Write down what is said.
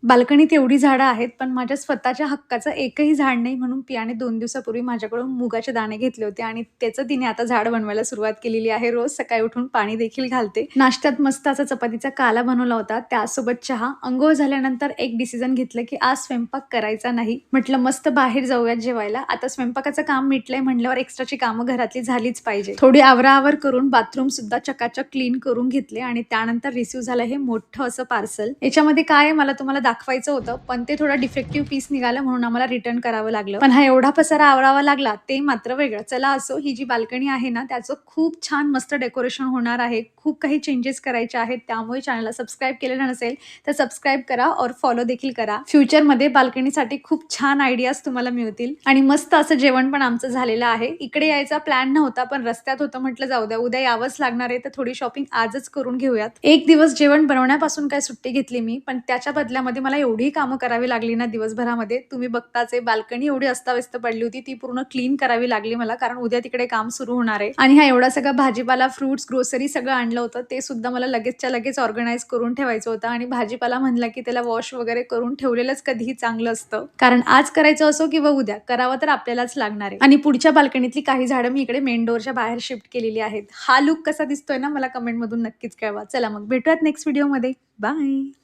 बाल्कनीत एवढी झाडं आहेत, पण माझ्या स्वतःच्या हक्काचं एकही झाड नाही. म्हणून पियाने 2 दिवसापूर्वी माझ्याकडून मुगाचे दाणे घेतले होते आणि त्याचं तिने आता झाड बनवायला सुरुवात केलेली आहे. रोज सकाळी उठून पाणी देखील घालते. नाश्त्यात मस्त असा चपातीचा काला बनवला होता. त्यासोबत चहा. अंघोळ झाल्यानंतर एक डिसिजन घेतलं, की आज स्वयंपाक करायचा नाही. म्हटलं मस्त बाहेर जाऊयात जेवायला. आता स्वयंपाकाचं काम मिटलंय म्हटल्यावर एक्स्ट्राची कामं घरातली झालीच पाहिजे. थोडी आवराआवर करून बाथरूम सुद्धा चकाचक क्लीन करून घेतले आणि त्यानंतर रिसीव्ह झालं हे मोठं असं पार्सल. याच्यामध्ये काय आहे मला तुम्हाला दाखवायचं होतं, पण ते थोडं डिफेक्टिव्ह पीस निघालं म्हणून आम्हाला रिटर्न करावं लागलं. पण हा एवढा पसारा आवरावा लागला ते मात्र वेगळं. चला असो, ही जी बाल्कनी आहे ना त्याचं खूप छान मस्त डेकोरेशन होणार आहे. खूप काही चेंजेस करायचे आहेत. त्यामुळे चॅनलला सबस्क्राईब केलेलं नसेल तर सबस्क्राईब करा और फॉलो देखील करा. फ्युचरमध्ये बाल्कनीसाठी खूप छान आयडियाज तुम्हाला मिळतील. आणि मस्त असं जेवण पण आमचं झालेलं आहे. इकडे यायचा प्लॅन नव्हता, पण रस्त्यात होतं म्हटलं जाऊ द्या, उद्या यावंच लागणार आहे तर थोडी शॉपिंग आजच करून घेऊयात. एक दिवस जेवण बनवण्यापासून काय सुट्टी घेतली मी, पण त्याच्या बदल्यामध्ये मला एवढी कामं करावी लागली ना दिवसभरामध्ये. तुम्ही बघताच आहे, बाल्कनी एवढी अस्ताव्यस्त पडली होती, ती पूर्ण क्लीन करावी लागली मला, कारण उद्या तिकडे काम सुरू होणार आहे. आणि हा एवढा सगळा भाजीपाला, फ्रुट्स, ग्रोसरी सगळं आणलं होतं, ते सुद्धा मला लगेचच्या लगेच ऑर्गनाइज करून ठेवायचं होतं. आणि भाजीपाला म्हणला की त्याला वॉश वगैरे करून ठेवलेलंच कधीही चांगलं असतं, कारण आज करायचं असो किंवा उद्या करावं तर आपल्यालाच लागणार आहे. आणि पुढच्या बाल्कनीतली काही झाडं मी इकडे मेन डोअरच्या बाहेर शिफ्ट केलेली आहेत. हा लुक कसा दिसतोय ना मला कमेंट मधून नक्कीच कळवा. चला मग भेटूयात नेक्स्ट व्हिडिओमध्ये. बाय.